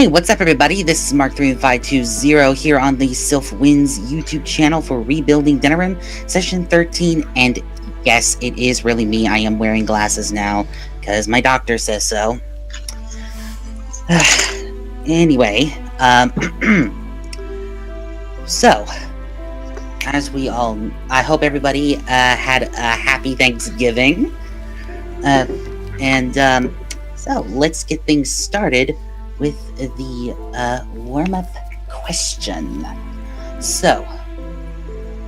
Hey, what's up everybody? This is Mark3520 here on the TheSylphWind's YouTube channel for Rebuilding Denerim, Session 13, and yes, it is really me. I am wearing glasses now, because my doctor says so. Anyway, so, as we all, I hope everybody had a happy Thanksgiving, so let's get things started with the warm-up question. So,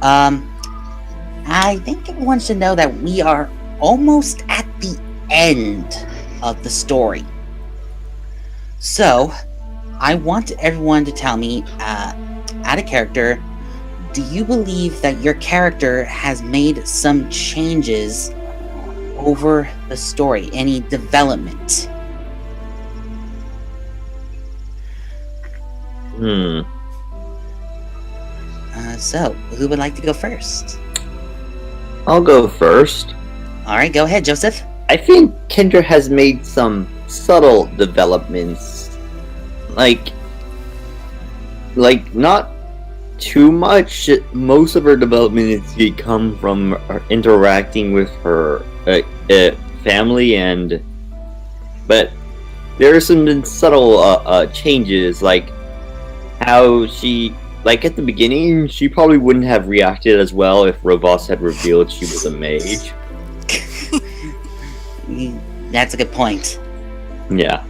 I think everyone should know that we are almost at the end of the story. So, I want everyone to tell me, out of character, do you believe that your character has made some changes over the story? Any development? So, who would like to go first? I'll go first. Alright, go ahead, Joseph. I think Kendra has made some subtle developments. Like not too much. Most of her development is come from her interacting with her family, but there are some subtle changes, like how she, like at the beginning, she probably wouldn't have reacted as well if Rovos had revealed she was a mage. That's a good point. Yeah.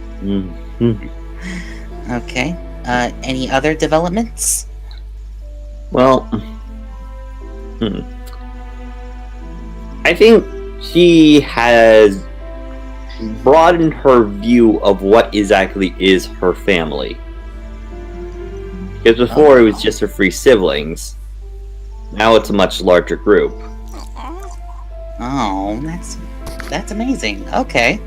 Okay. Any other developments? Well, I think she has broadened her view of what exactly is her family. Because before it was just her three siblings. Now it's a much larger group. Oh, that's amazing. Okay.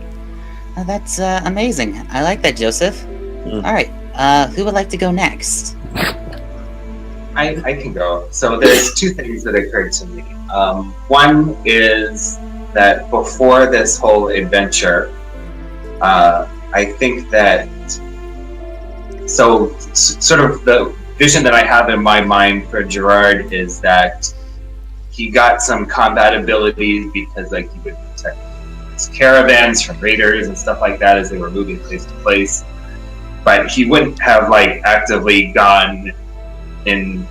That's amazing. I like that, Joseph. Alright, who would like to go next? I can go. So there's two things that occurred to me. One is that before this whole adventure, I think that sort of the vision that I have in my mind for Gerard is that he got some combat abilities because like he would protect his caravans from raiders and stuff like that as they were moving place to place. But he wouldn't have like actively gone and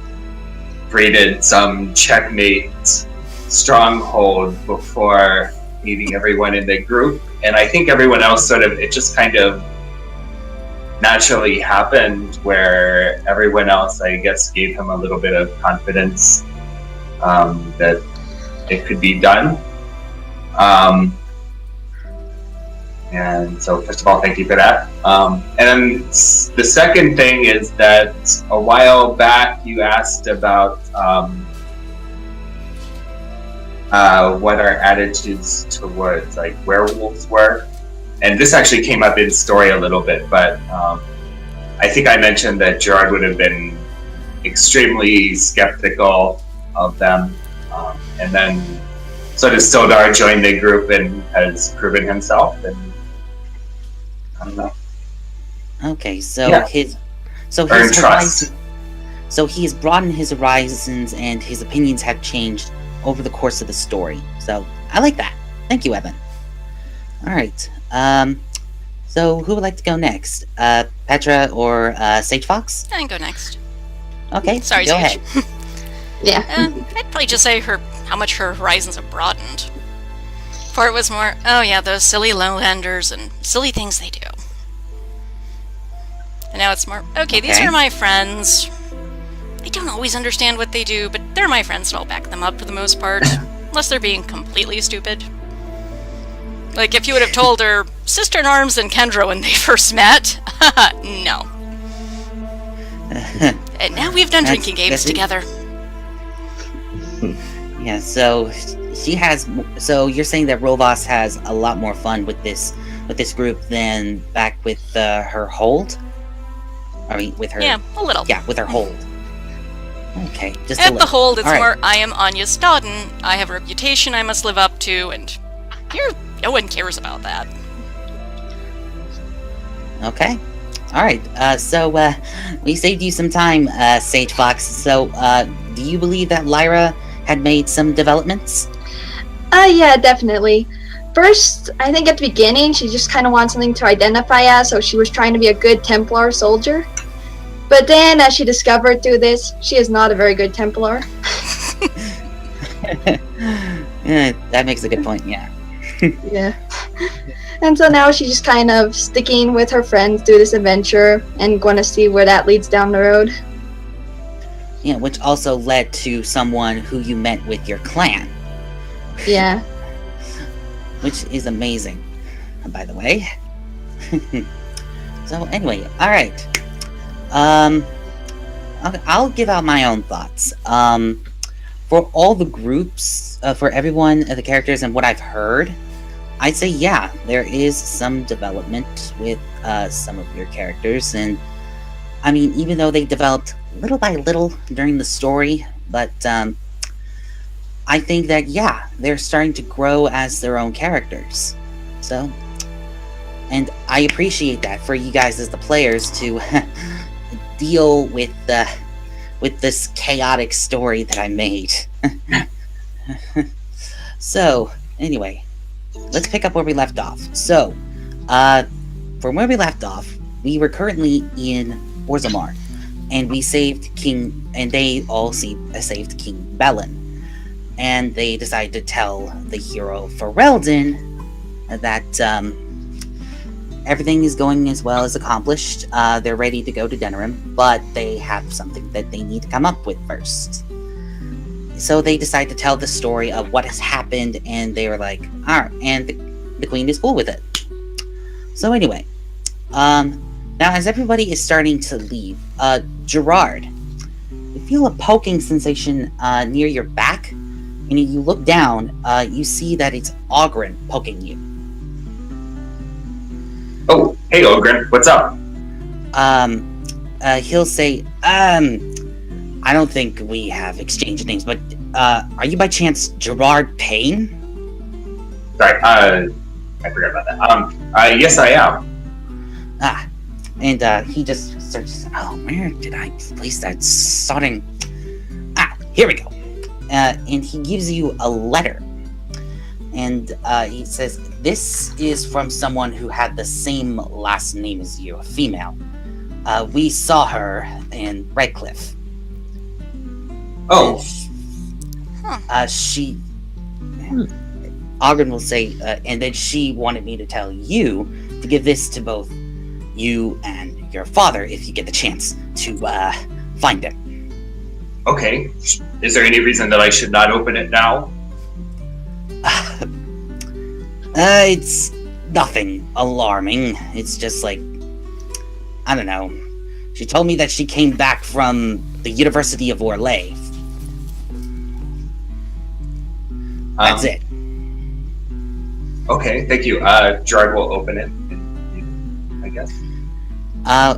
raided some Checkmates stronghold before meeting everyone in the group. And I think everyone else sort of, it just kind of naturally happened where everyone else, I guess, gave him a little bit of confidence that it could be done. And so, first of all, thank you for that. And then the second thing is that a while back you asked about what our attitudes towards like werewolves were. And this actually came up in story a little bit, but I think I mentioned that Gerard would have been extremely skeptical of them. And then sort of Sildar joined the group and has proven himself. And I don't know. Okay, so yeah. his Earn trust. So he's broadened his horizons and his opinions have changed over the course of the story. So I like that. Thank you, Evan. Alright. So who would like to go next? Petra or Sage Fox? I can go next. Okay, sorry, go Sage. ahead. Yeah. I'd probably just say how much her horizons have broadened. Before it was more, oh yeah, those silly lowlanders and silly things they do. And now it's more, okay, these are my friends. I don't always understand what they do, but they're my friends and I'll back them up for the most part. Unless they're being completely stupid. Like if you would have told her sister-in-arms and Kendra when they first met, no. And now we've done drinking games together. Yeah, so she has. So you're saying that Rovos has a lot more fun with this group than back with her hold. I mean, with her. Yeah, a little. Yeah, with her hold. Okay, just at the hold, it's all more. Right. I am Anya Stodden. I have a reputation I must live up to, and no one cares about that. Okay, All right. So we saved you some time, Sage Fox. So do you believe that Lyra had made some developments? Yeah, definitely. First, I think at the beginning, she just kind of wanted something to identify as, so she was trying to be a good Templar soldier. But then, as she discovered through this, she is not a very good Templar. Yeah, that makes a good point, yeah. Yeah. And so now she's just kind of sticking with her friends through this adventure and going to see where that leads down the road. Yeah, which also led to someone who you met with your clan. Yeah. Which is amazing, by the way. So anyway, alright. I'll give out my own thoughts. For all the groups, for everyone, the characters, and what I've heard, I'd say, yeah, there is some development with some of your characters, and I mean, even though they developed little by little during the story, but I think that, yeah, they're starting to grow as their own characters. So, and I appreciate that for you guys as the players to deal with this chaotic story that I made. So, anyway, let's pick up where we left off. So, from where we left off, we were currently in Orzammar, and we saved they all saved King Bellin. And they decided to tell the Hero of Ferelden that everything is going as well as accomplished. They're ready to go to Denerim, but they have something that they need to come up with first. So they decide to tell the story of what has happened, and they were like, alright, and the queen is cool with it. So anyway, now as everybody is starting to leave, Gerard, you feel a poking sensation near your back, and you look down, you see that it's Ogren poking you. Oh, hey Ogren, what's up? He'll say, I don't think we have exchanged names, but are you by chance Gerard Payne? Sorry, I forgot about that. Yes I am. And he just starts, oh, where did I place that sodding... here we go. And he gives you a letter. And he says, this is from someone who had the same last name as you, a female. We saw her in Redcliffe. Oh. Ogren will say, and then she wanted me to tell you to give this to both you and your father if you get the chance to find him. Okay. Is there any reason that I should not open it now? It's nothing alarming. It's just like, I don't know. She told me that she came back from the University of Orlais. That's it. Okay, thank you. Gerard will open it, I guess.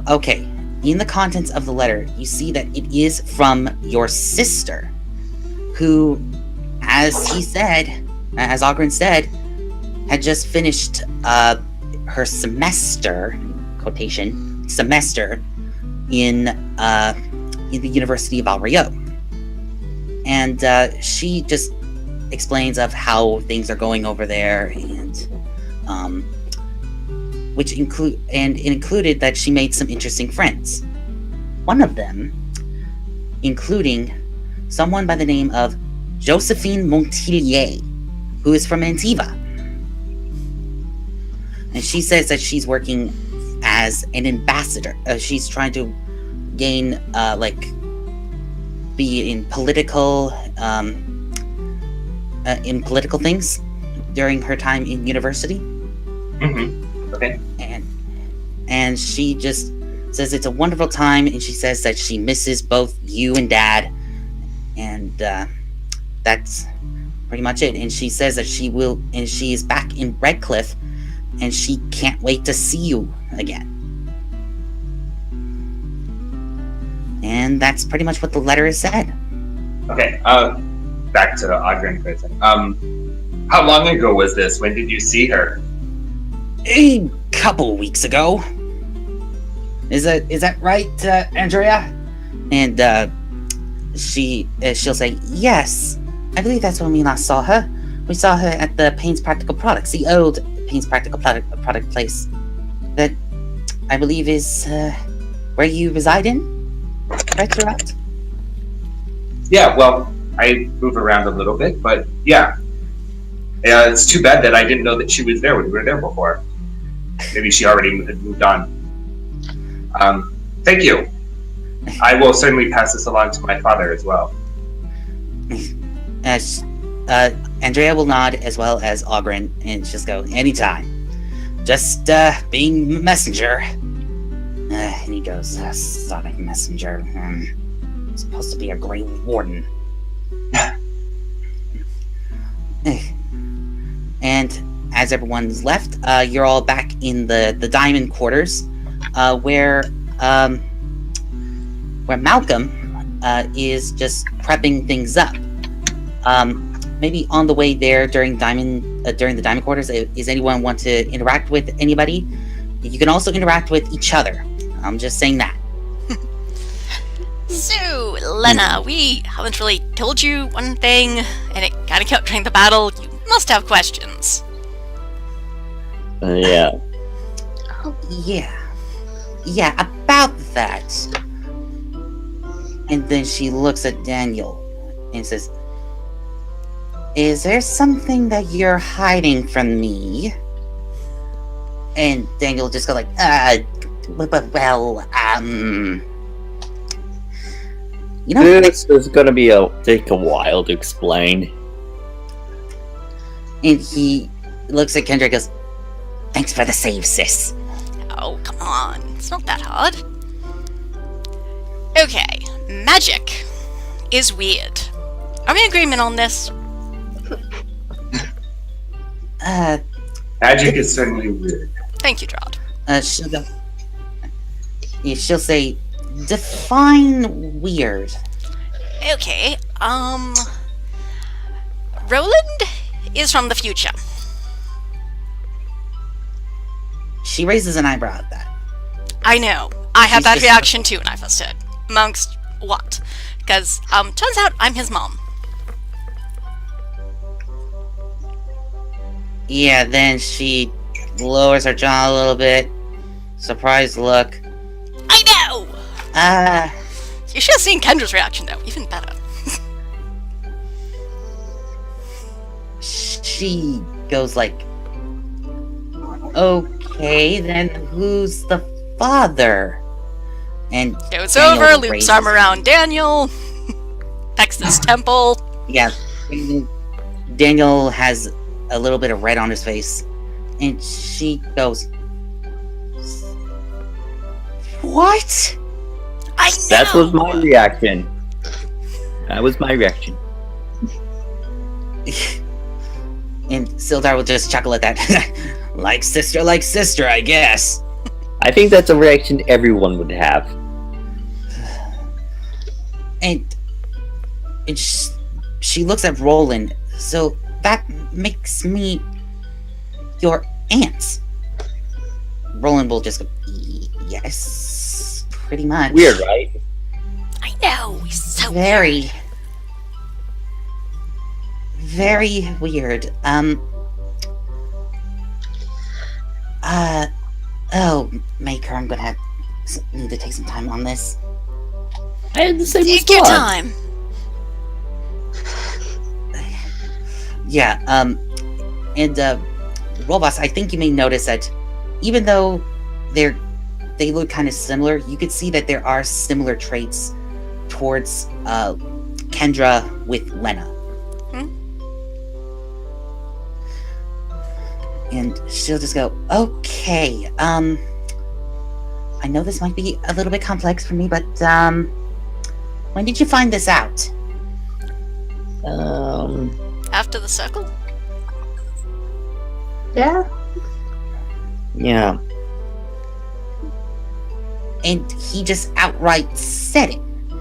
Okay. In the contents of the letter, you see that it is from your sister, who, as Ogren said, had just finished her semester, quotation, semester, in the University of Alrio. And she just explains of how things are going over there, and which included that she made some interesting friends. One of them, including someone by the name of Josephine Montillier, who is from Antiva. And she says that she's working as an ambassador. She's trying to gain, be in political things during her time in university. Mm-hmm. Okay. And she just says it's a wonderful time, and she says that she misses both you and Dad, and that's pretty much it. And she says that she is back in Redcliffe, and she can't wait to see you again. And that's pretty much what the letter has said. Okay, back to Ogren for a second. How long ago was this? When did you see her? A couple weeks ago. Is that right, Andrea? And she'll say, yes. I believe that's when we last saw her. We saw her at the Payne's Practical Products, the old Payne's Practical product place. That, I believe, is where you reside in? Right, correct? Yeah, well, I move around a little bit, but yeah. It's too bad that I didn't know that she was there when we were there before. Maybe she already had moved on. Thank you. I will certainly pass this along to my father as well. As Andrea will nod, as well as Ogren, and just go, anytime. Just being messenger. And he goes, sonic messenger. Supposed to be a Grey Warden. And as everyone's left, you're all back in the diamond quarters, where Malcolm is just prepping things up. Maybe on the way there during the diamond quarters, is anyone want to interact with anybody? You can also interact with each other. I'm just saying that. So, Lena, we haven't really told you one thing, and it kind of kept during the battle. You must have questions. Yeah. Yeah, about that. And then she looks at Daniel and says, is there something that you're hiding from me? And Daniel just goes like, you know, this is gonna take a while to explain. And he looks at Kendra and goes, thanks for the save, sis. Oh, come on. It's not that hard. Okay, magic is weird. Are we in agreement on this? Magic is certainly weird. Thank you, Drod. She'll say, define weird. Okay, Roland is from the future. She raises an eyebrow at that. I know. I had She's that just- reaction too when I first heard. Amongst what? Because, turns out I'm his mom. Yeah, then she lowers her jaw a little bit. Surprised look. I know! You should have seen Kendra's reaction though, even better. She goes like, okay, then who's the father? And Goes Daniel over, loops raises- arm around Daniel, pecks his temple. Yeah, Daniel has a little bit of red on his face, and she goes, what? I know! That was my reaction. And Sildar will just chuckle at that. like sister, I guess. I think that's a reaction everyone would have. And she looks at Roland. So that makes me your aunt. Roland will just go, yes, pretty much. Weird, right? I know, he's so Very weird. Oh, Maker, I'm gonna need to take some time on this. I had the same Take your response. time. Yeah, and Robots, I think you may notice that even though they look kind of similar, you could see that there are similar traits towards Kendra with Lena. And she'll just go, okay, I know this might be a little bit complex for me, but when did you find this out? After the circle? Yeah. Yeah. And he just outright said it. Well,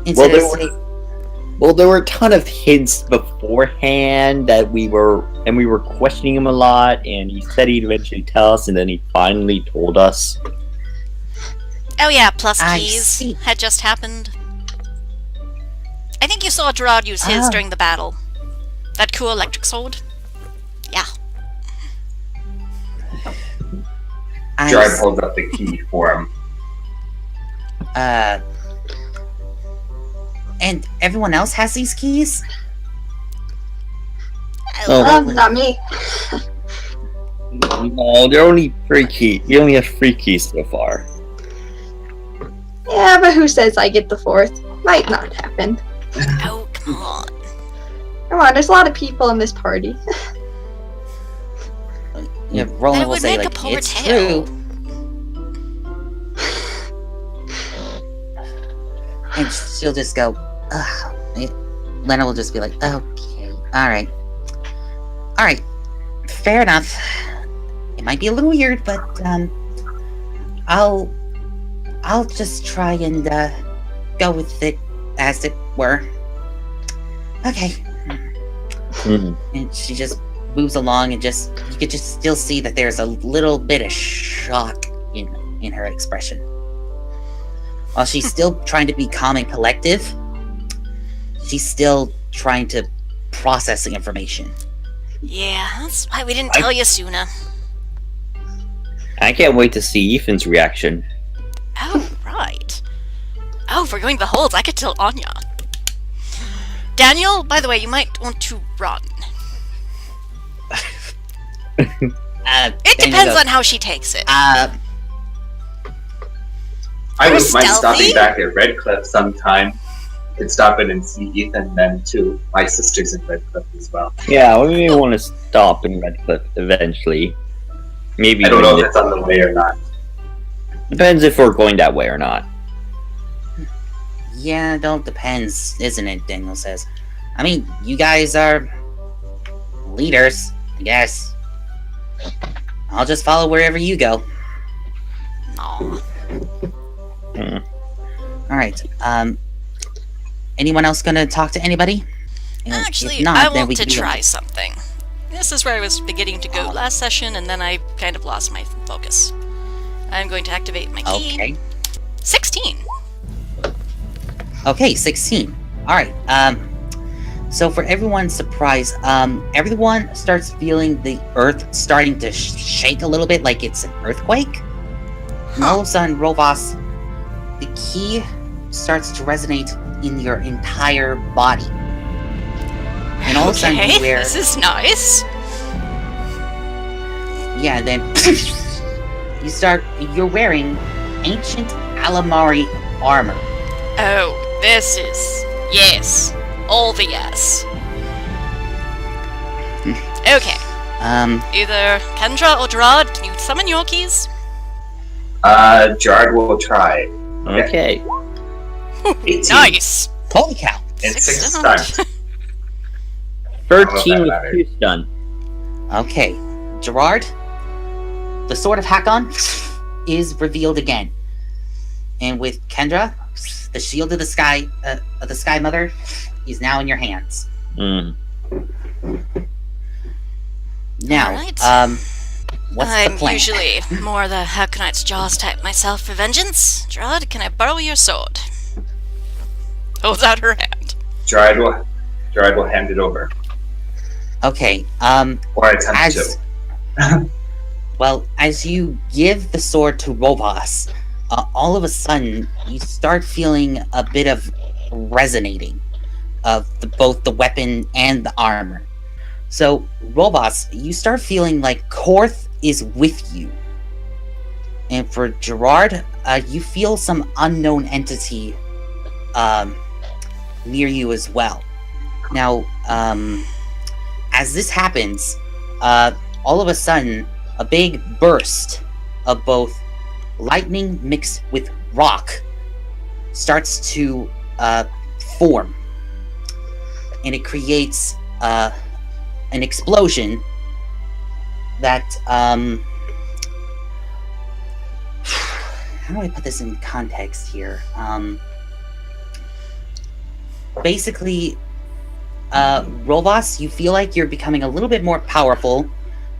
Instead there of were, saying, there were a ton of hints beforehand that we were questioning him a lot, and he said he'd eventually tell us, and then he finally told us. Oh yeah, plus I keys see. had just happened. I think you saw Gerard use his Oh. during the battle. That cool electric sword. Yeah. Gerard holds up the key for him. And everyone else has these keys? Oh. Not me. No, there are only 3 keys. You only have 3 keys so far. Yeah, but who says I get the 4th? Might not happen. Oh, come on. Come on, there's a lot of people in this party. Yeah, But Roland it will would say, make like, a poor it's tale. true. And she'll just go, ugh. Lena will just be like, okay, alright. Alright, fair enough. It might be a little weird, but, I'll just try and, go with it as it were. Okay. Mhm. And she just moves along and you could just still see that there's a little bit of shock in her expression. While she's still trying to be calm and collective, she's still trying to process the information. Yeah, that's why we didn't tell you sooner. I can't wait to see Ethan's reaction. Oh, right. Oh, if we're going to the holds, I could tell Anya. Daniel, by the way, you might want to run. It depends on how she takes it. I You're wouldn't mind stealthy? stopping back at Redcliffe sometime. Could stop in and see Ethan then too. My sister's in Redcliffe as well. Yeah, we may want to stop in Redcliffe eventually. Maybe I don't know if it's on the way or not. Depends if we're going that way or not. Yeah, it all depends, isn't it? Daniel says. I mean, you guys are leaders, I guess. I'll just follow wherever you go. Aw. Alright, anyone else gonna talk to anybody? Actually, If not, I then want we to can try something. This is where I was beginning to go last session, and then I kind of lost my focus. I'm going to activate my key. Okay. 16! Okay, 16. Alright, so for everyone's surprise, everyone starts feeling the earth starting to shake a little bit like it's an earthquake. And all of a sudden, Rovas, the key starts to resonate in your entire body. And all of a sudden Okay, you wear... this is nice. Yeah, then you're wearing ancient Alamari armor. Oh, this is... yes. All the yes. Okay, either Kendra or Gerard, can you summon your keys? Gerard will try. Okay. 18. Nice! Holy cow. And 6 6 stunned. stunned. 13 that with 2 stun. Okay, Gerard, the Sword of Hakon is revealed again. And with Kendra, the Shield of the Sky Mother is now in your hands. Mm. Now, Alright. what's I'm the plan? usually more the Hakonite's Jaws type myself for vengeance. Gerard, can I borrow your sword? Holds out her hand. Gerard will hand it over. Okay, Or attempt to. well, as you give the sword to Rovas, all of a sudden, you start feeling a bit of resonating of both the weapon and the armor. So, Rovas, you start feeling like Korth is with you. And for Gerard, you feel some unknown entity near you as well. Now, as this happens, all of a sudden, a big burst of both lightning mixed with rock starts to form. And it creates an explosion that, how do I put this in context here? Basically, Rovas, you feel like you're becoming a little bit more powerful.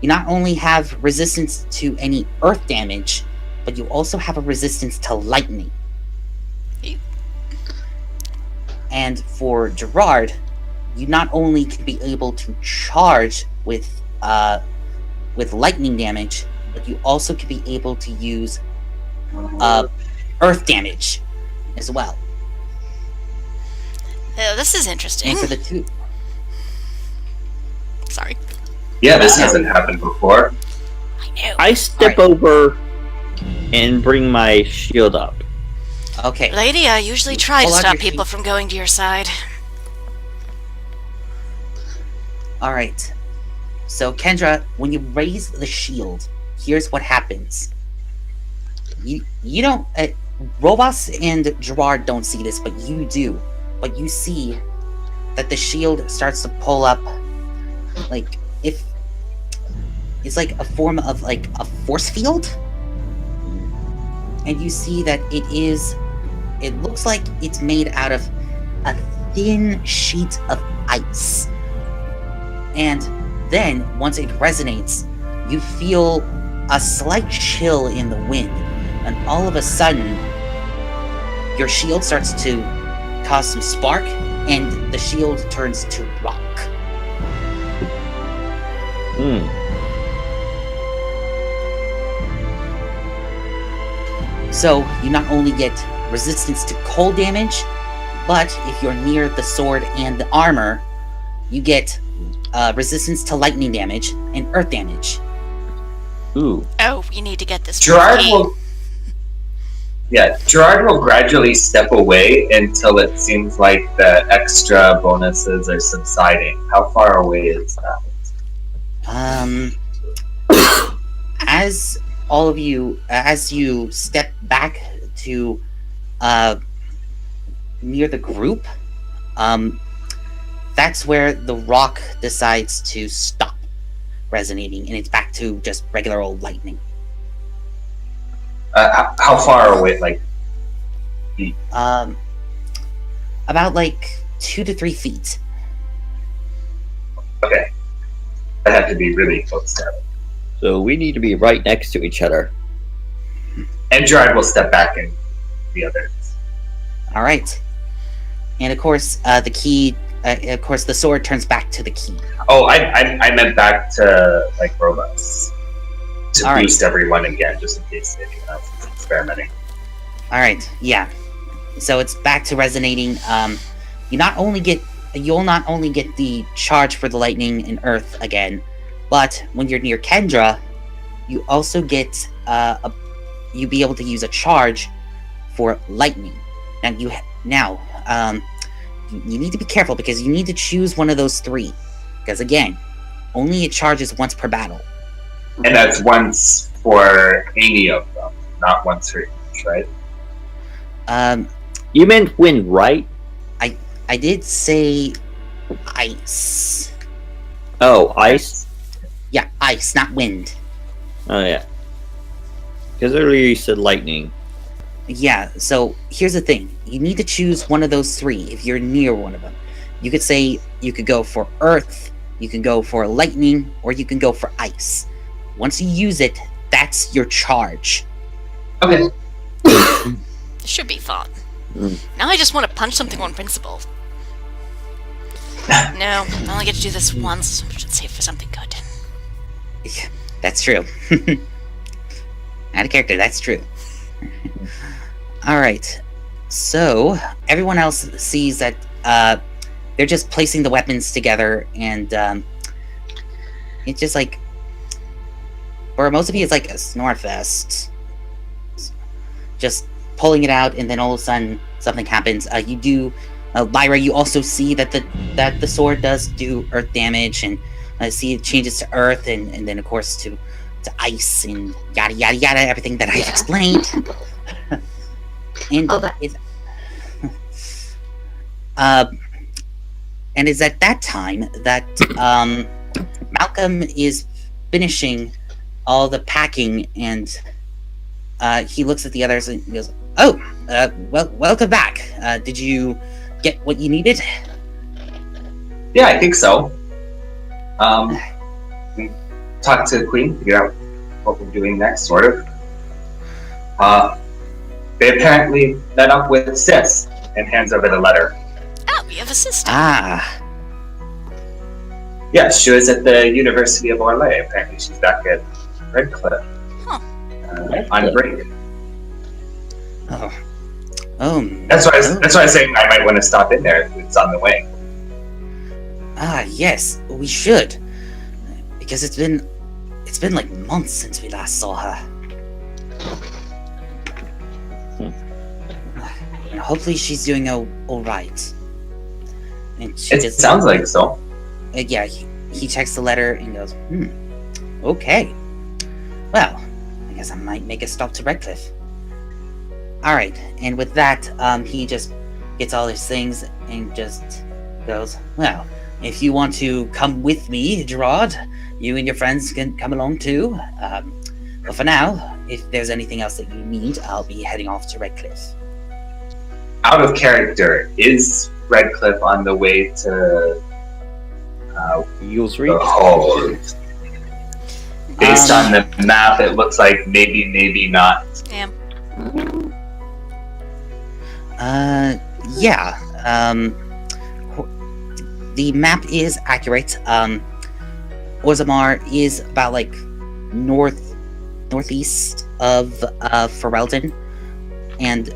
You not only have resistance to any earth damage, but you also have a resistance to lightning. And for Gerard, you not only can be able to charge with lightning damage, but you also can be able to use earth damage as well. Oh, this is interesting. And for the two, Sorry. Yeah, this hasn't happened before. I know. I step over and bring my shield up. okay. Lady, I usually try to Pull out stop your people sheet. from going to your side. All right. So Kendra, when you raise the shield, here's what happens. You don't. Robos and Gerard don't see this, but you do. But you see that the shield starts to pull up, like if it's like a form of like a force field, and you see that it looks like it's made out of a thin sheet of ice. And then, once it resonates, you feel a slight chill in the wind, and all of a sudden, your shield starts to cause some spark, and the shield turns to rock. So, you not only get resistance to cold damage, but if you're near the sword and the armor, you get resistance to lightning damage and earth damage. Ooh. Oh, we need to get this. Gerard key. will. Yeah, Gerard will gradually step away until it seems like the extra bonuses are subsiding. How far away is that? As all of you, as you step back to near the group, that's where the rock decides to stop resonating, and it's back to just regular old lightning. How far away? Like, About like 2 to 3 feet. okay, I have to be really close to it. So we need to be right next to each other. And Gerard will step back in the others. All right, and of course, the key. Of course, the sword turns back to the key. Oh, I meant back to like robots to All right. boost everyone again, just in case anyone else is experimenting. All right, yeah. So it's back to resonating. You'll not only get the charge for the lightning and earth again, but when you're near Kendra, you also get you be able to use a charge for lightning. Now you need to be careful because you need to choose one of those 3, because again, only it charges once per battle. And that's once for any of them, not once for each, right? You meant wind, right? I did say ice. Oh, ice? Yeah, ice, not wind. Oh, yeah. Because earlier you said lightning. Yeah, so here's the thing. You need to choose one of those 3 if you're near one of them. You could say you could go for earth, you can go for lightning, or you can go for ice. Once you use it, that's your charge. Okay. This should be fun. Now I just want to punch something on principle. No, I only get to do this once. I should save for something good. That's true. Out of character, that's true. Alright. So, everyone else sees that they're just placing the weapons together, and it's just like, for most of you, it's like a snore fest. Just pulling it out, and then all of a sudden, something happens. You do, Lyra, you also see that the sword does do earth damage, and see it changes to earth, and then of course to ice, and yada yada yada, everything that I've explained. And All that. And it's at that time that Malcolm is finishing all the packing, and he looks at the others and goes, "Oh, well, welcome back. Did you get what you needed?" Yeah, I think so. Talk to the Queen, figure out what we're doing next, sort of. They apparently met up with Sis and hands over the letter. Oh, we have a sister. Ah, Yes, she was at the University of Orlais. Apparently she's back at Redcliffe. Huh. On break. oh, That's why I was saying I might want to stop in there if it's on the way. yes, we should. Because it's been like months since we last saw her. And hopefully she's doing all right. And she It sounds like so. Yeah, he checks the letter and goes, okay. Well, I guess I might make a stop to Redcliffe. Alright, and with that, he just gets all his things and just goes, well, if you want to come with me, Gerard, you and your friends can come along too. But for now, if there's anything else that you need, I'll be heading off to Redcliffe. Out of character, is Redcliffe on the way to Eagles Reach? the Hold? Based on the map, it looks like maybe not. Yeah. Yeah. The map is accurate. Orzammar is about like northeast of Ferelden, and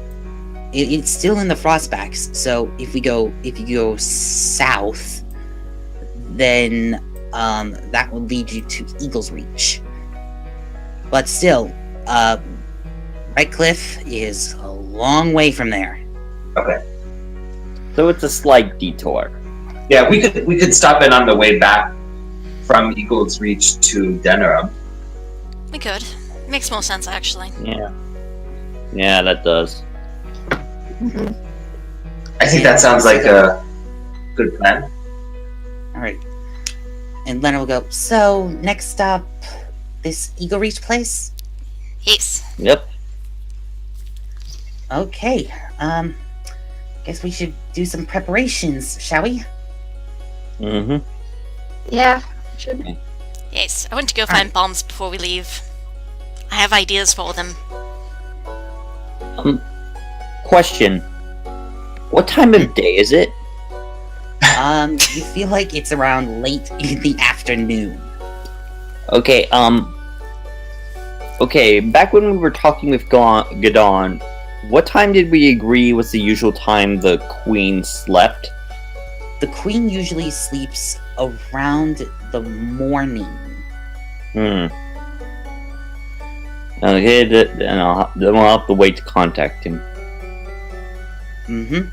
it's still in the Frostbacks. So if you go south, then that will lead you to Eagle's Reach. But still, Redcliffe is a long way from there. Okay. So it's a slight detour. Yeah, we could stop in on the way back from Eagle's Reach to Denerim. We could. Makes more sense, actually. Yeah. Yeah, that does. I think that sounds like a good plan. Alright. And Leonard will go, so, next stop, this Eagle Reach place? Yes. Yep. Okay, guess we should do some preparations, shall we? Mm-hmm. Yeah, should. Yes. I want to go find bombs before we leave. I have ideas for them. Question. What time of day is it? You feel like it's around late in the afternoon. Okay, okay, back when we were talking with Gadon, what time did we agree was the usual time the Queen slept? The Queen usually sleeps around the morning. Okay, then we'll have to wait to contact him. Mm-hmm.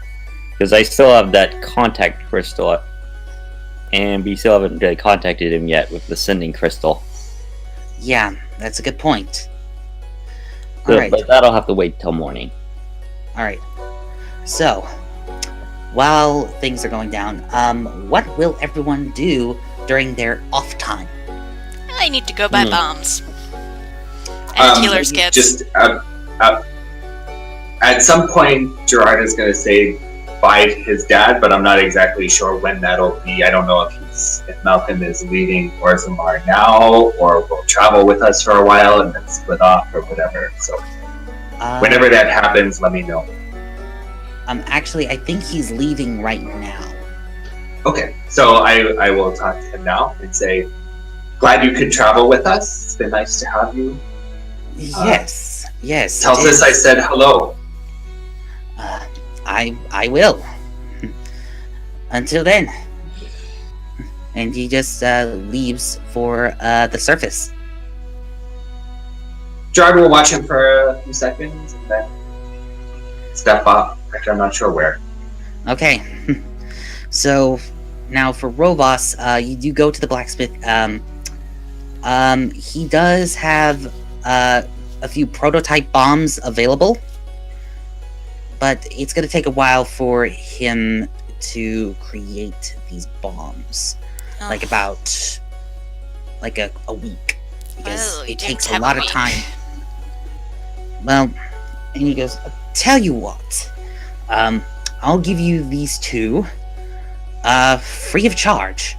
Because I still have that contact crystal, and we still haven't really contacted him yet with the sending crystal. Yeah, that's a good point. So, Alright. but that'll have to wait till morning. Alright. So, while things are going down, what will everyone do during their off time? I need to go buy bombs. And healer's kits. Just at some point, Gerard is going to say bye to his dad, but I'm not exactly sure when that'll be. I don't know if Malcolm is leaving Orzammar now, or will travel with us for a while and then split off or whatever. So, whenever that happens, let me know. Actually, I think he's leaving right now. Okay, so I will talk to him now and say, glad you could travel with us. It's been nice to have you. Yes. Tell Sis I said hello. I will. Until then. And he just leaves for the surface. Gerard will watch him for a few seconds and then step up. Actually, I'm not sure where. Okay. So now for Rovos, you do go to the blacksmith. He does have a few prototype bombs available, but it's going to take a while for him to create these bombs. Oh. Like about a week, because You it didn't takes a have lot of week. time. Well, and he goes, tell you what, I'll give you these two free of charge.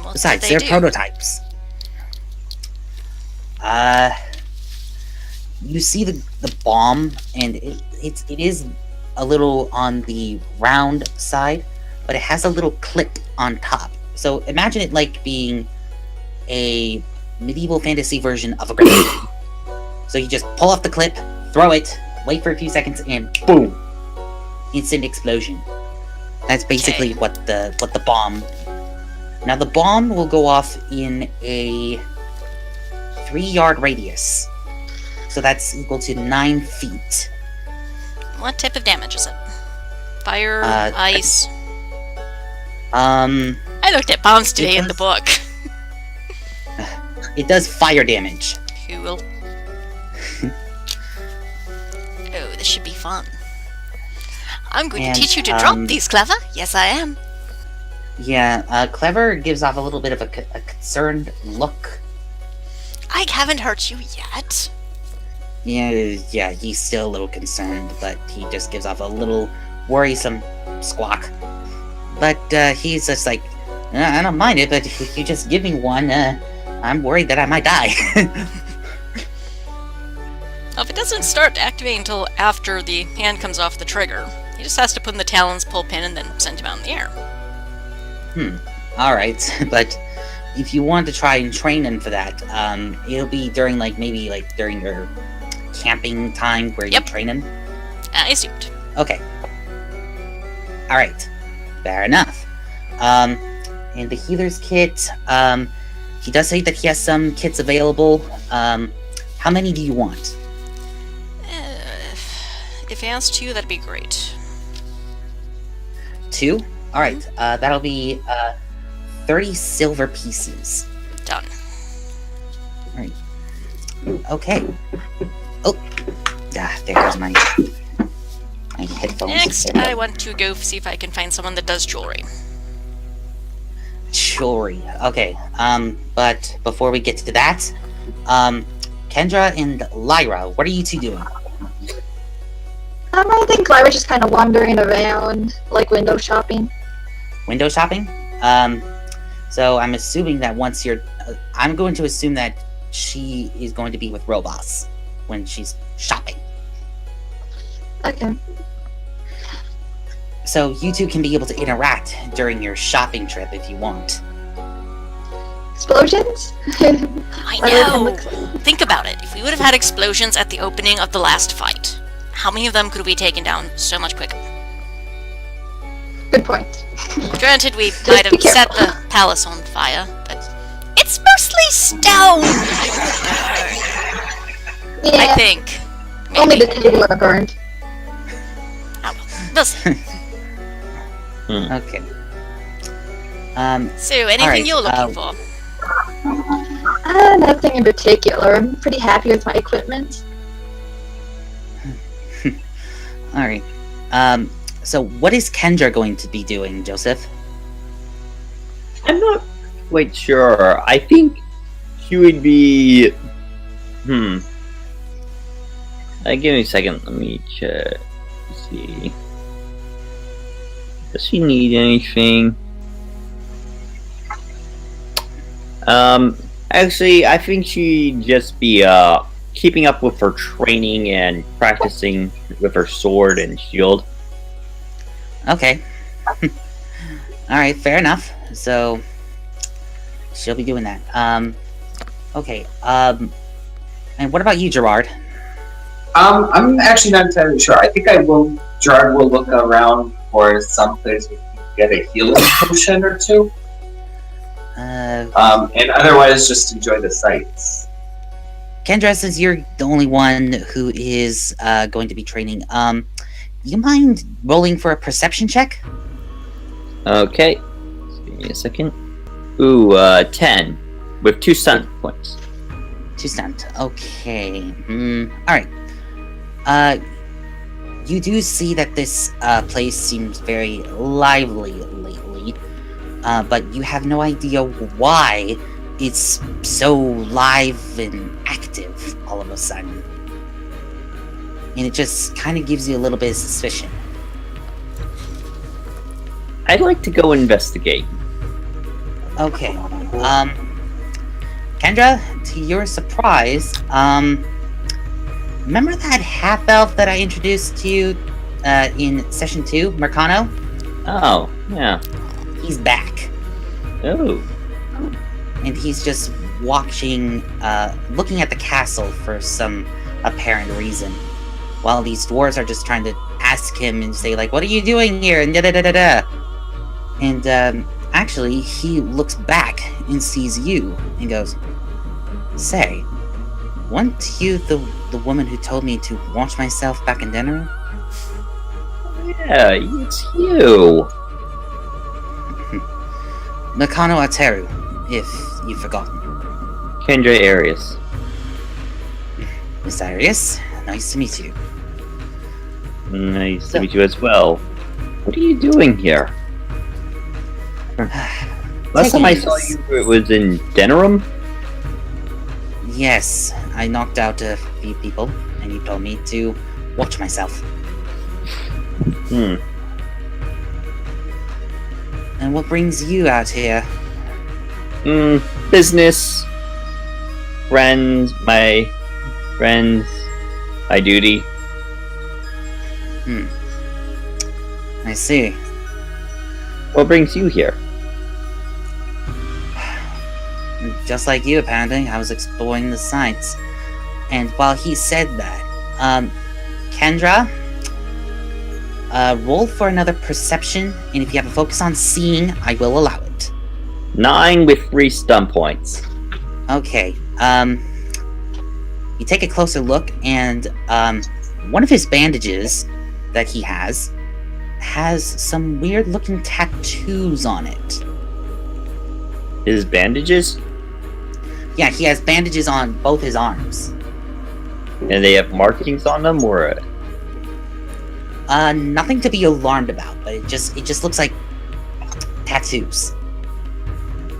What Besides, do they're they do? prototypes. you see the bomb, and it is a little on the round side, but it has a little clip on top. So imagine it like being a medieval fantasy version of a grenade. So you just pull off the clip, throw it, wait for a few seconds, and boom! Instant explosion. That's basically what the bomb. Now the bomb will go off in a 3-yard radius. So that's equal to 9 feet. What type of damage is it? Fire, ice? I looked at bombs today in the book. It does fire damage. Cool. Oh, this should be fun. I'm going to teach you to drop these, Clever. Yes, I am. Yeah, Clever gives off a little bit of a concerned look. I haven't hurt you yet. Yeah, he's still a little concerned, but he just gives off a little worrisome squawk. But he's just like, I don't mind it, but if you just give me one, I'm worried that I might die. Well, if it doesn't start activating until after the hand comes off the trigger, he just has to put in the talons, pull pin, and then send him out in the air. Alright, but if you want to try and train him for that, it'll be during, during your camping time where you train him? I assumed. Okay. Alright. Fair enough. And the healer's kit, he does say that he has some kits available. How many do you want? If he has 2, that'd be great. 2? Alright, that'll be 30 silver pieces. Done. Alright. Okay. Oh! There goes my headphones. Next, I want to go see if I can find someone that does jewelry. Jewelry. Okay, but before we get to that, Kendra and Lyra, what are you two doing? I think Lyra's just kind of wandering around, like window shopping. Window shopping? So I'm assuming that once you're... I'm going to assume that she is going to be with Robos when she's shopping. Okay. So you two can be able to interact during your shopping trip if you want. Explosions? I know! Think about it. If we would have had explosions at the opening of the last fight, how many of them could we taken down so much quicker? Good point. Granted, we might have set the palace on fire, but it's mostly stone! Yeah, I think. Maybe. only the table are burned. Oh, we'll see. Okay. So, anything you're looking for? Nothing in particular. I'm pretty happy with my equipment. Alright. So what is Kendra going to be doing, Joseph? I'm not quite sure. I think she would be... Give me a second. Let me check. Let's see. Does she need anything? Actually, I think she'd just be, keeping up with her training and practicing with her sword and shield. Okay. Alright, fair enough. So, she'll be doing that. Okay, and what about you, Gerard? I'm actually not entirely sure. I think Gerard will look around for some place we can get a healing potion or two. And otherwise just enjoy the sights. Kendra, since you're the only one who is going to be training, you mind rolling for a perception check? Okay. Just give me a second. Ooh, 10. With 2 stunt points. 2 stunt. Okay. Alright. You do see that this place seems very lively lately, but you have no idea why it's so live and active all of a sudden. And it just kind of gives you a little bit of suspicion. I'd like to go investigate. Okay. Kendra, to your surprise, remember that half-elf that I introduced to you in session 2, Mercano? Oh, yeah. He's back. Oh. And he's just watching, looking at the castle for some apparent reason. While these dwarves are just trying to ask him and say, like, what are you doing here? And da-da-da-da-da. And, actually, he looks back and sees you and goes, say, weren't you the woman who told me to watch myself back in Denerim? Yeah, it's you. Nakano Ateru, if you've forgotten. Kendra Arius. Miss Arius, nice to meet you. Nice to meet you as well. What are you doing here? Last time I saw you, it was in Denerim? Yes, I knocked out a few people, and you told me to watch myself. And what brings you out here? Business. My friends. My duty. I see. What brings you here? Just like you, apparently, I was exploring the sights. And while he said that, Kendra, roll for another perception, and if you have a focus on seeing, I will allow it. 9 with 3 stun points. Okay, you take a closer look, and, one of his bandages that he has some weird-looking tattoos on it. His bandages? Yeah, he has bandages on both his arms. And they have markings on them, or? Nothing to be alarmed about, but it just looks like tattoos.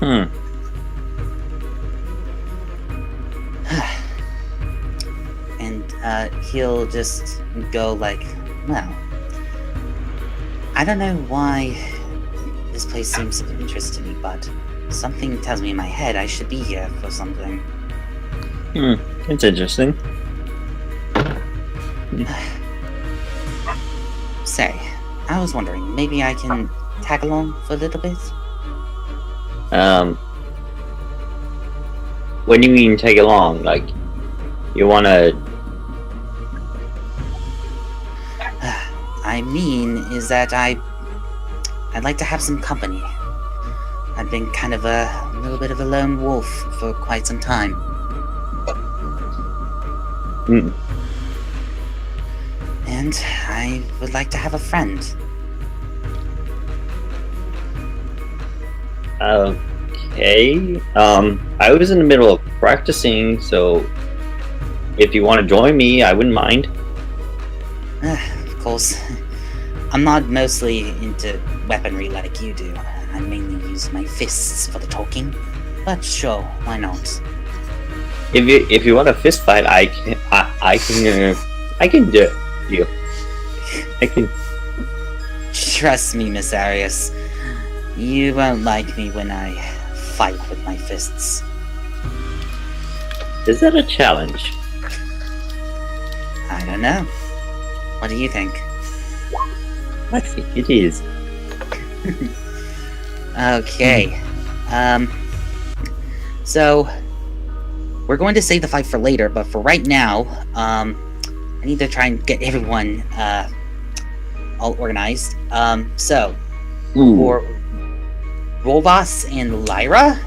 And, he'll just go like, well, I don't know why this place seems of interest to me, but something tells me in my head I should be here for something. It's interesting. Say, I was wondering, maybe I can tag along for a little bit? What do you mean tag along? Like, you wanna... I mean, is that I'd like to have some company. I've been kind of a little bit of a lone wolf for quite some time. And I would like to have a friend. Okay. I was in the middle of practicing, so if you want to join me, I wouldn't mind. Of course, I'm not mostly into weaponry like you do. I mainly use my fists for the talking, but sure, why not? If you want a fist fight, I can do it. I can. Trust me, Miss Arius. You won't like me when I fight with my fists. Is that a challenge? I don't know. What do you think? I think it is. Okay. So we're going to save the fight for later, but for right now, I need to try and get everyone all organized. So for Rovas and Lyra,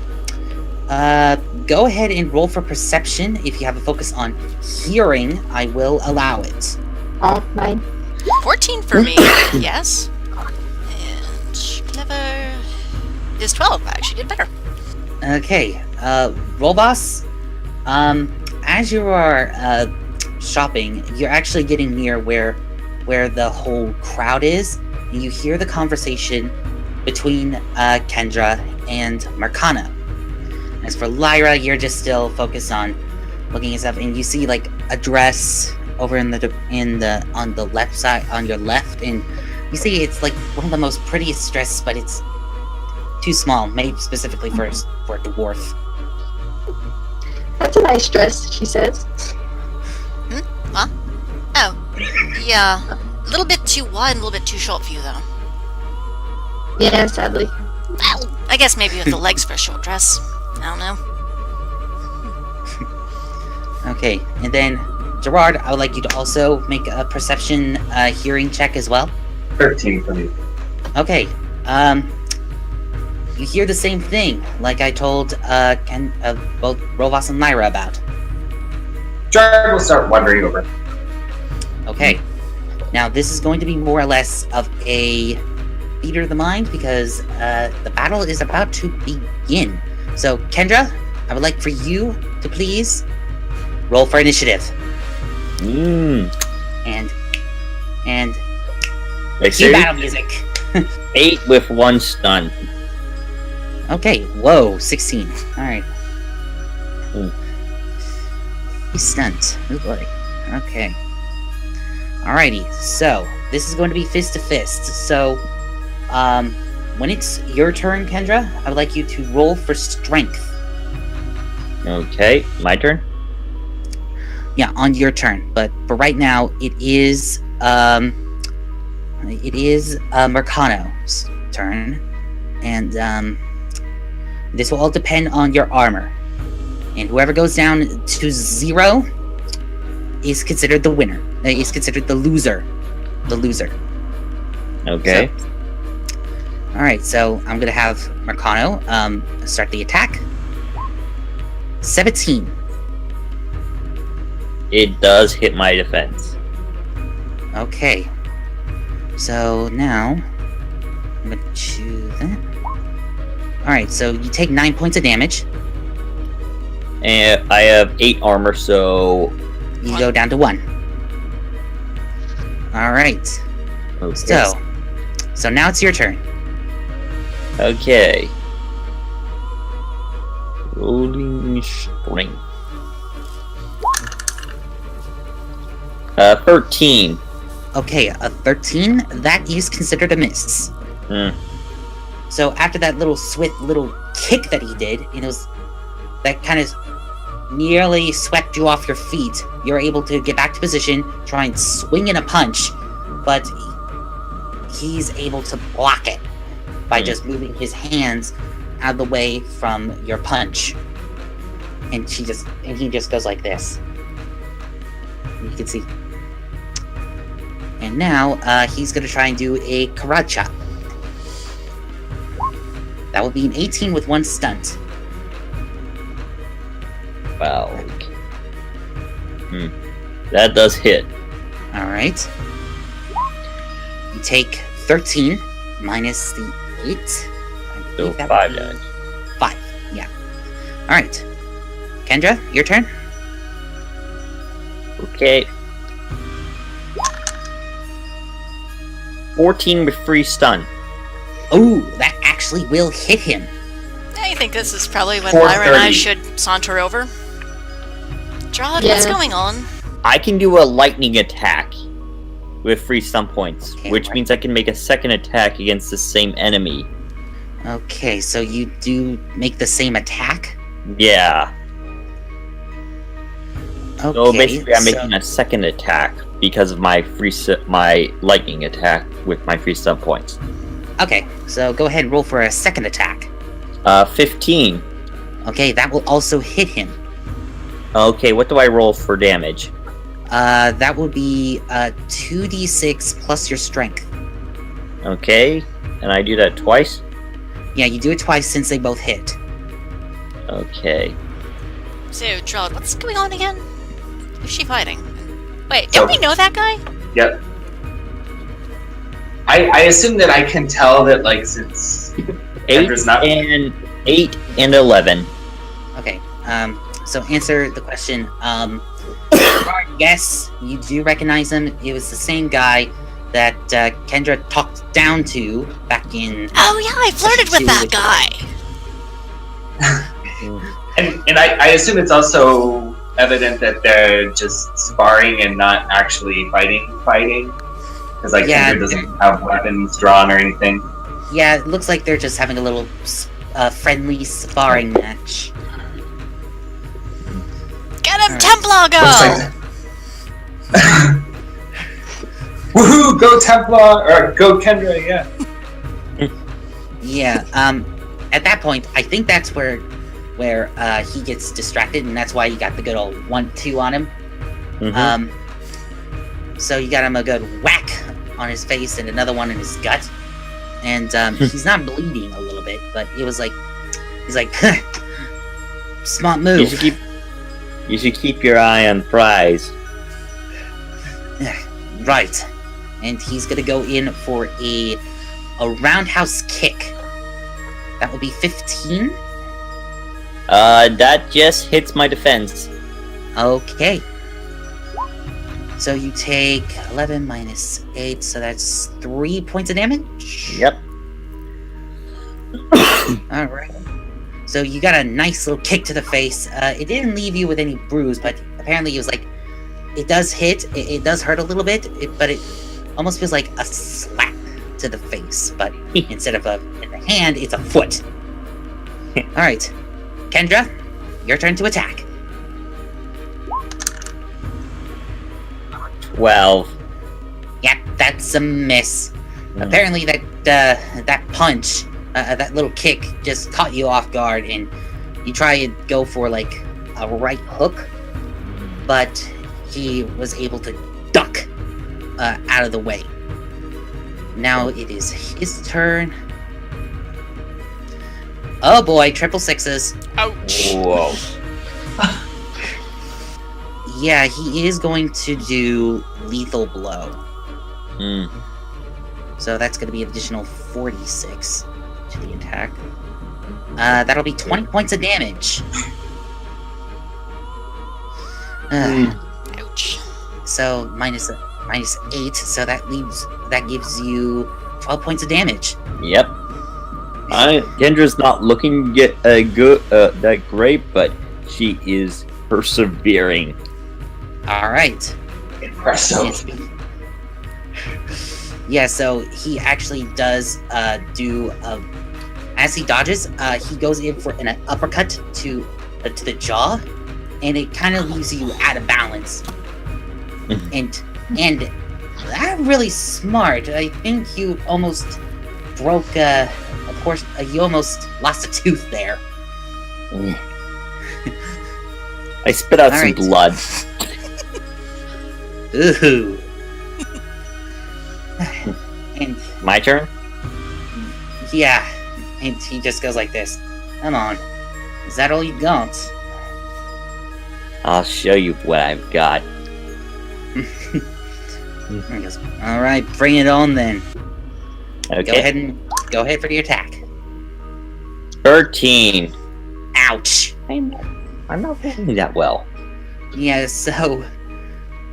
go ahead and roll for perception. If you have a focus on hearing, I will allow it. 9. 14 for me, yes. And clever is 12. I actually did better. Okay, Rovas, as you are shopping, you're actually getting near where the whole crowd is, and you hear the conversation between Kendra and Marcana. As for Lyra, you're just still focused on looking at stuff, and you see like a dress over on the left side, on your left, and you see it's like one of the most prettiest dresses, but it's too small, made specifically for a dwarf. That's a nice dress, she says. Huh? Oh. Yeah. A little bit too wide and a little bit too short for you, though. Yeah, sadly. Well, I guess maybe with the legs for a short dress. I don't know. Okay, and then Gerard, I would like you to also make a perception hearing check as well. 13 for me. Okay, you hear the same thing, like I told both Rovas and Lyra about. Gerard will start wandering over. Okay, now this is going to be more or less of a theater of the mind because the battle is about to begin. So, Kendra, I would like for you to please roll for initiative. And cue battle music. 8 with 1 stun. Okay, whoa, 16. Alright. Mm. He's stunned. Oh boy. Okay. Alrighty, so this is going to be fist to fist. So, when it's your turn, Kendra, I would like you to roll for strength. Okay, my turn? Yeah, on your turn. But for right now, it is Mercano's turn. And this will all depend on your armor. And whoever goes down to 0 is considered the winner. Is considered the loser. The loser. Okay. Alright, so I'm gonna have Mercano start the attack. 17. It does hit my defense. Okay. So now I'm gonna choose that. Alright, so you take 9 points of damage. And I have 8 armor, so... You go down to 1. Alright. Okay. So now it's your turn. Okay. Rolling strength. 13. Okay, a 13, that is considered a miss. So after that little little kick that he did, that kind of nearly swept you off your feet. You're able to get back to position, try and swing in a punch, but he's able to block it by just moving his hands out of the way from your punch. And he just goes like this. You can see. And now he's gonna try and do a karate chop. That will be an 18 with 1 stunt. Wow. That does hit. Alright. You take 13 minus the 8. So 5 damage. 5, yeah. Alright. Kendra, your turn. Okay. 14 with free stun. Oh, that actually will hit him. I think this is probably when 430. Lyra and I should saunter over. Gerard, Yeah. what's going on? I can do a lightning attack with free stun points, Okay, which right. means I can make a second attack against the same enemy. Okay, so you do make the same attack? Yeah. Okay, So basically, I'm making a second attack because of my my lightning attack with my free stun points. Okay, so go ahead and roll for a second attack. 15. Okay, that will also hit him. Okay, what do I roll for damage? That will be 2d6 plus your strength. Okay, and I do that twice? Yeah, you do it twice since they both hit. Okay. So, Gerard, what's going on again? Who's she fighting? Wait, don't we know that guy? Yep. I assume that I can tell that, like, since 8 Kendra's not... and 8 and 11. Okay, so answer the question. Yes, you do recognize him. It was the same guy that Kendra talked down to back in... Oh yeah, I flirted with that guy! And I assume it's also evident that they're just sparring and not actually fighting. Because, like, Yeah. Kendra doesn't have weapons drawn or anything. Yeah, it looks like they're just having a little friendly sparring match. Get him, Alright. Templar Looks girl! like, Woohoo! Go Templar or go Kendra! Yeah. Yeah. At that point, I think that's where he gets distracted, and that's why you got the good old 1-2 on him. Mhm. So you got him a good whack on his face and another one in his gut, and he's not bleeding a little bit, but he's like, smart move. You should keep your eye on prize. Right. And he's gonna go in for a roundhouse kick. That would be 15. That just hits my defense. Okay. So you take 11 minus 8, so that's 3 points of damage? Yep. Alright. So you got a nice little kick to the face. It didn't leave you with any bruise, but apparently it was like, it does hit, it does hurt a little bit, but it almost feels like a slap to the face, but instead of in the hand, it's a foot. Alright. Kendra, your turn to attack. 12. Yep, that's a miss. Apparently that punch, that little kick just caught you off guard, and you try and go for like a right hook, but he was able to duck out of the way. Now it is his turn. Oh boy, triple sixes. Ouch. Whoa. Yeah, he is going to do lethal blow. Mm. So that's going to be an additional 46 to the attack. That'll be 20 points of damage. Ouch. So minus 8, so that gives you 12 points of damage. Yep. Kendra's not looking that great, but she is persevering. All right. Impressive. Yeah, so he actually does do as he dodges, he goes in for an uppercut to the jaw, and it kind of leaves you out of balance. and that really smart. I think you almost broke of course you almost lost a tooth there. I spit out some blood. Ooh. And My turn? yeah, and he just goes like this. Come on. Is that all you got? I'll show you what I've got. He goes, all right, bring it on then. Okay. Go ahead for the attack. 13. Ouch. I'm not feeling that well. Yeah, so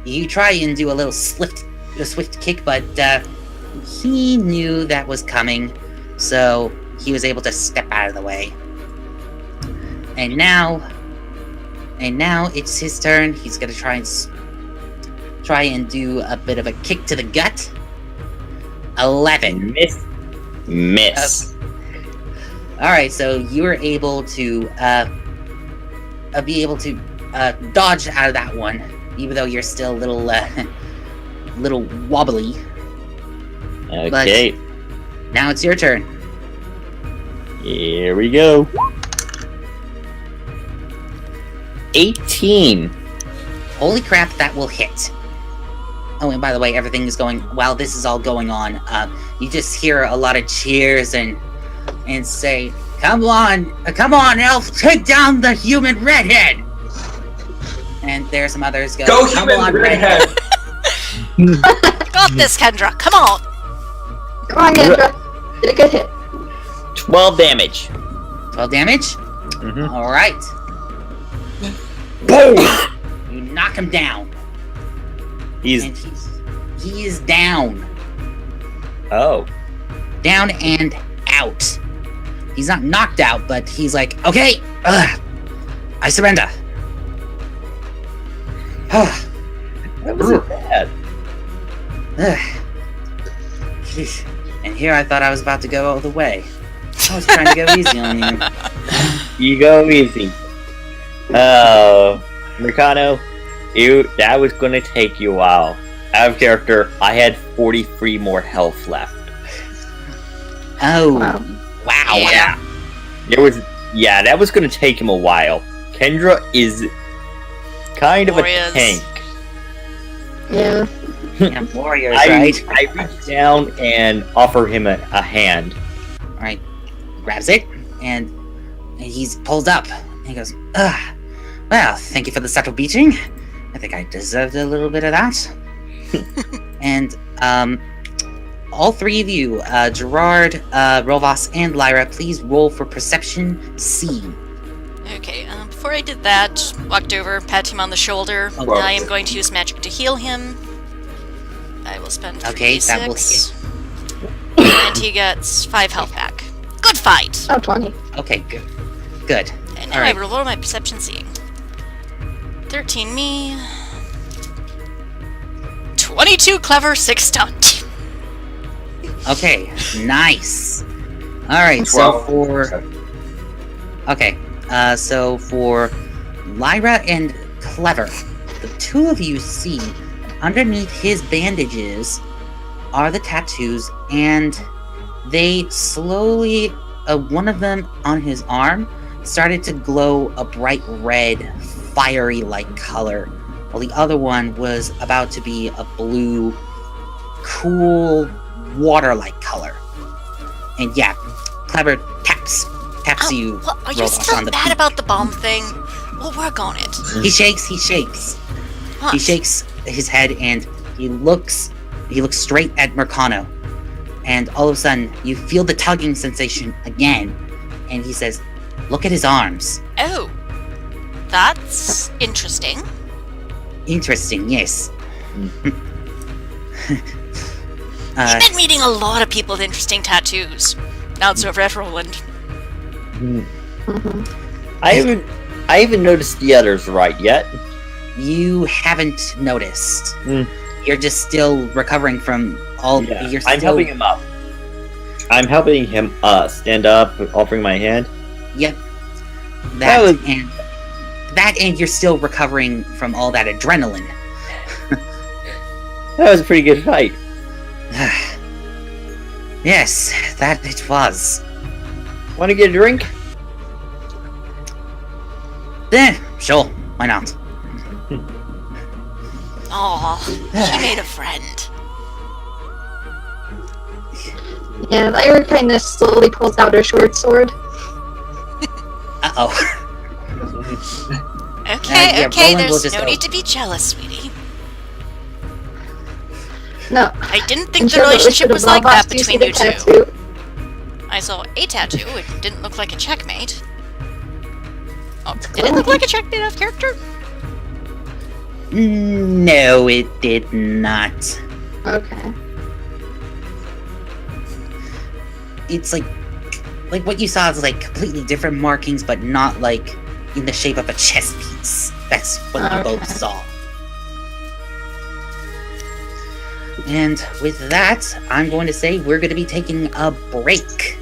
you try and do a swift kick, but he knew that was coming, so he was able to step out of the way. And now it's his turn. He's gonna try and do a bit of a kick to the gut. 11. Miss. All right, so you were able to dodge out of that one, even though you're still a little wobbly. Okay. But now it's your turn. Here we go. 18. Holy crap, that will hit. Oh, and by the way, everything is going while this is all going on. You just hear a lot of cheers and say, "Come on, elf, take down the human redhead!" And there's some others go, Go "Come human on, redhead!" Got this, Kendra. Come on. Come on, Kendra. Did a good hit. 12 damage. 12 damage? Mhm. All right. Boom! You knock him down. He is down. Oh. Down and out. He's not knocked out, but he's like, okay, I surrender. That wasn't bad. Jeez. And here I thought I was about to go all the way. I was trying to go easy on you. You go easy. Oh. Mercano, That was gonna take you a while. Out of character, I had 43 more health left. Oh, Wow. wow. That was gonna take him a while. Kendra is kind of Warriors. a tank. Yeah. Yeah, warriors, right? I reach down and offer him a hand. Alright, grabs it, and he's pulled up. And he goes, well, thank you for the subtle beating. I think I deserved a little bit of that. And, all three of you, Gerard, Rovas, and Lyra, please roll for Perception C. Okay, before I did that, walked over, pat him on the shoulder. Oh, I am going to use magic to heal him. I will spend 3d6. Okay, that will And he gets 5 health back. Good fight! Oh, 20. Okay, good. And now Alright. I roll my perception C. 13 me. 22 clever, 6 stunned. Okay, nice. Alright, so 12. for... Okay, so for Lyra and Clever, the two of you see underneath his bandages are the tattoos, and they slowly, one of them on his arm started to glow a bright red, fiery-like color, while the other one was about to be a blue, cool, water-like color. And yeah, Clever taps you, What, are you Robots, still on the mad feet. about the bomb thing? We'll work on it. He shakes. Huh. He shakes his head and he looks straight at Mercano. And all of a sudden, you feel the tugging sensation again. And he says, look at his arms. Oh. That's interesting. Interesting, yes. I've been meeting a lot of people with interesting tattoos. Not so Ferelden. I haven't noticed the others right yet. You haven't noticed. Mm. You're just still recovering from all. Yeah, You're I'm still, helping him up. I'm helping him stand up, offering my hand. Yep. That That and you're still recovering from all that adrenaline. That was a pretty good fight. Yes, that it was. Want to get a drink? Sure, why not? Aw, she made a friend. Yeah, Lyra kind of slowly pulls out her short sword. Uh-oh. Okay, yeah, okay, Roland will there's just no go- need to be jealous, sweetie. No. I didn't think And the she'll wish relationship her was like Belfast that to see between the you two. tattoo. I saw a tattoo, it didn't look like a checkmate. Oh, did it look like a checkmate out of character? No, it did not. Okay. It's like what you saw is like completely different markings, but not like in the shape of a chess piece. That's what you both Okay. saw. And with that, I'm going to say we're going to be taking a break.